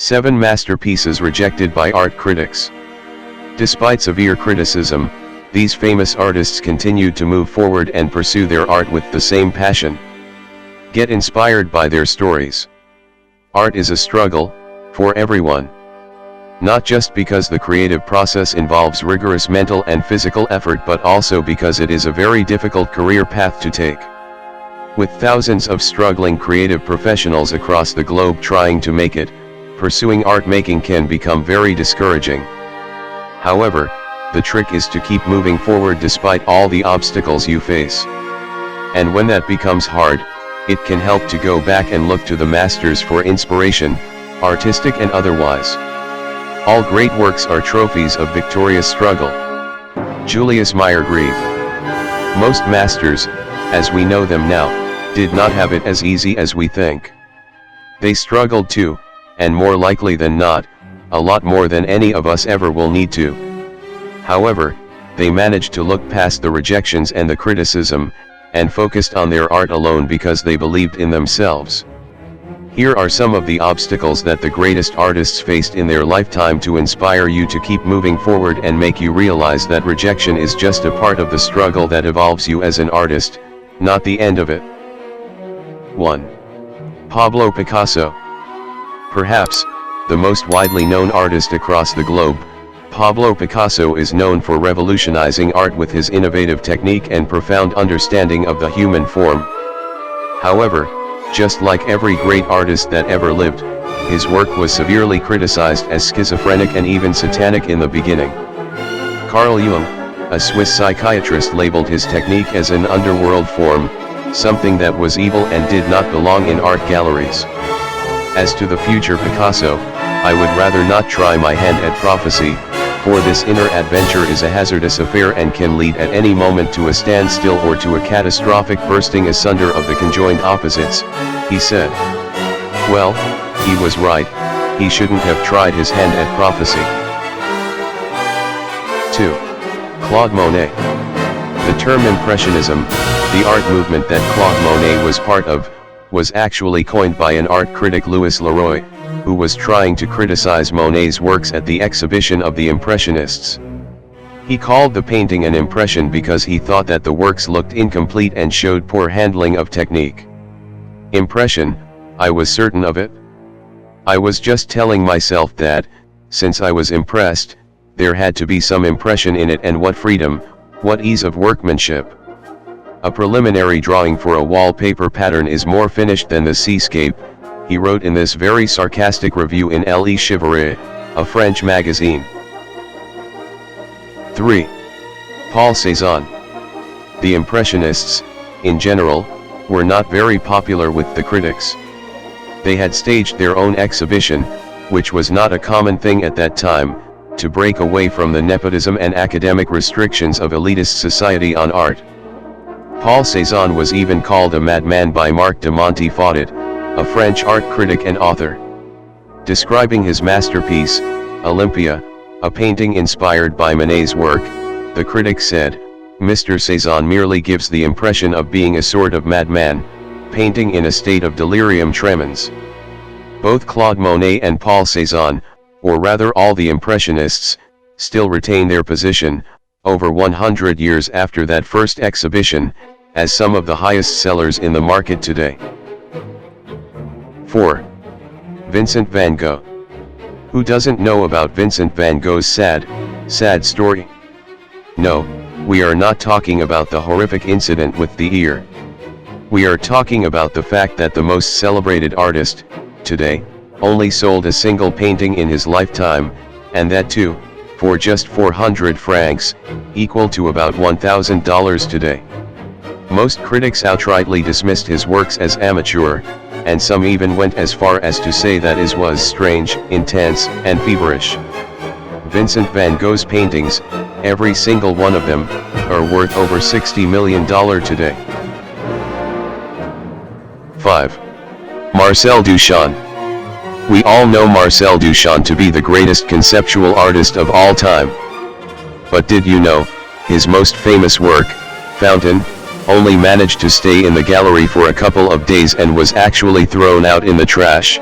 7 masterpieces rejected by art critics. Despite severe criticism, these famous artists continued to move forward and pursue their art with the same passion. Get inspired by their stories. Art is a struggle, for everyone. Not just because the creative process involves rigorous mental and physical effort, but also because it is a very difficult career path to take. With thousands of struggling creative professionals across the globe trying to make it, pursuing art making can become very discouraging. However, the trick is to keep moving forward despite all the obstacles you face. And when that becomes hard, it can help to go back and look to the masters for inspiration, artistic and otherwise. All great works are trophies of victorious struggle. Julius Meyer-Grieve. Most masters, as we know them now, did not have it as easy as we think. They struggled too, and more likely than not, a lot more than any of us ever will need to. However, they managed to look past the rejections and the criticism, and focused on their art alone because they believed in themselves. Here are some of the obstacles that the greatest artists faced in their lifetime to inspire you to keep moving forward and make you realize that rejection is just a part of the struggle that evolves you as an artist, not the end of it. 1. Pablo Picasso. Perhaps the most widely known artist across the globe, Pablo Picasso is known for revolutionizing art with his innovative technique and profound understanding of the human form. However, just like every great artist that ever lived, his work was severely criticized as schizophrenic and even satanic in the beginning. Carl Jung, a Swiss psychiatrist, labeled his technique as an underworld form, something that was evil and did not belong in art galleries. As to the future Picasso, I would rather not try my hand at prophecy, for this inner adventure is a hazardous affair and can lead at any moment to a standstill or to a catastrophic bursting asunder of the conjoined opposites, he said. Well, he was right, he shouldn't have tried his hand at prophecy. 2. Claude Monet. The term Impressionism, the art movement that Claude Monet was part of, was actually coined by an art critic Louis Leroy, who was trying to criticize Monet's works at the exhibition of the Impressionists. He called the painting an impression because he thought that the works looked incomplete and showed poor handling of technique. Impression, I was certain of it. I was just telling myself that, since I was impressed, there had to be some impression in it, and what freedom, what ease of workmanship. A preliminary drawing for a wallpaper pattern is more finished than the seascape, he wrote in this very sarcastic review in Le Chevalier, a French magazine. 3. Paul Cezanne. The Impressionists, in general, were not very popular with the critics. They had staged their own exhibition, which was not a common thing at that time, to break away from the nepotism and academic restrictions of elitist society on art. Paul Cezanne was even called a madman by Marc de Montefaudet, a French art critic and author. Describing his masterpiece, Olympia, a painting inspired by Monet's work, the critic said, "Mr. Cezanne merely gives the impression of being a sort of madman, painting in a state of delirium tremens." Both Claude Monet and Paul Cezanne, or rather all the Impressionists, still retain their position, over 100 years after that first exhibition, as some of the highest sellers in the market today. 4. Vincent Van Gogh. Who doesn't know about Vincent Van Gogh's sad story? No, we are not talking about the horrific incident with the ear. We are talking about the fact that the most celebrated artist, today, only sold a single painting in his lifetime, and that too, for just 400 francs, equal to about $1,000 today. Most critics outrightly dismissed his works as amateur, and some even went as far as to say that his was strange, intense, and feverish. Vincent van Gogh's paintings, every single one of them, are worth over $60 million today. 5. Marcel Duchamp. We all know Marcel Duchamp to be the greatest conceptual artist of all time. But did you know, his most famous work, Fountain, only managed to stay in the gallery for a couple of days and was actually thrown out in the trash?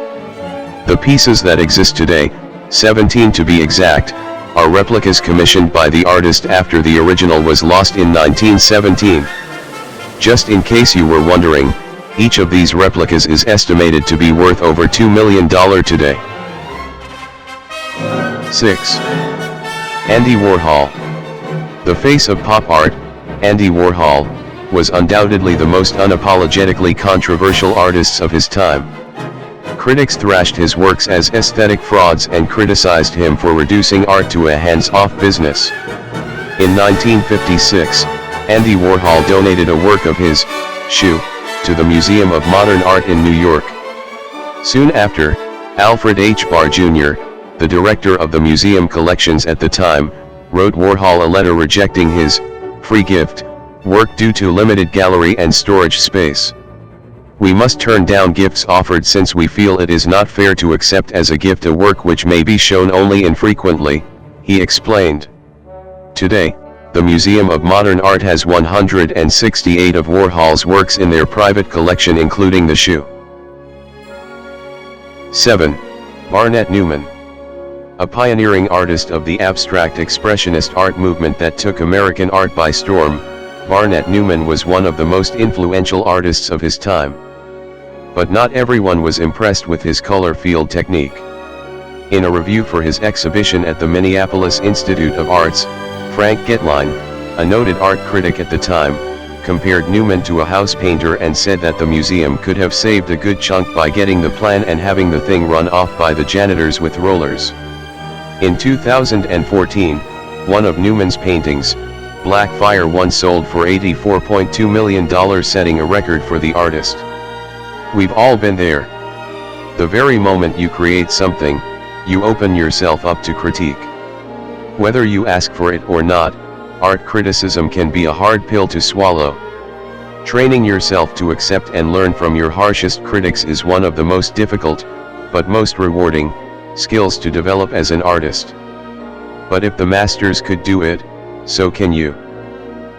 The pieces that exist today, 17 to be exact, are replicas commissioned by the artist after the original was lost in 1917. Just in case you were wondering, each of these replicas is estimated to be worth over $2 million today. 6. Andy Warhol. The face of pop art, Andy Warhol, was undoubtedly the most unapologetically controversial artist of his time. Critics thrashed his works as aesthetic frauds and criticized him for reducing art to a hands-off business. In 1956, Andy Warhol donated a work of his, Shoe, to the Museum of Modern Art in New York. Soon after, Alfred H. Barr Jr., the director of the museum collections at the time, wrote Warhol a letter rejecting his free gift work due to limited gallery and storage space. "We must turn down gifts offered since we feel it is not fair to accept as a gift a work which may be shown only infrequently," he explained. Today, the Museum of Modern Art has 168 of Warhol's works in their private collection, including the Shoe. 7. Barnett Newman. A pioneering artist of the abstract expressionist art movement that took American art by storm, Barnett Newman was one of the most influential artists of his time. But not everyone was impressed with his color field technique. In a review for his exhibition at the Minneapolis Institute of Arts, Frank Getline, a noted art critic at the time, compared Newman to a house painter and said that the museum could have saved a good chunk by getting the plan and having the thing run off by the janitors with rollers. In 2014, one of Newman's paintings, Black Fire, once sold for $84.2 million, setting a record for the artist. We've all been there. The very moment you create something, you open yourself up to critique. Whether you ask for it or not, art criticism can be a hard pill to swallow. Training yourself to accept and learn from your harshest critics is one of the most difficult, but most rewarding, skills to develop as an artist. But if the masters could do it, so can you.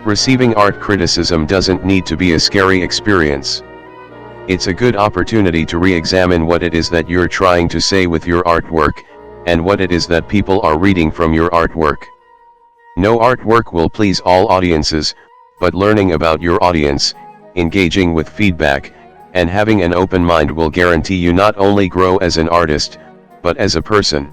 Receiving art criticism doesn't need to be a scary experience. It's a good opportunity to re-examine what it is that you're trying to say with your artwork, and what it is that people are reading from your artwork. No artwork will please all audiences, but learning about your audience, engaging with feedback, and having an open mind will guarantee you not only grow as an artist, but as a person.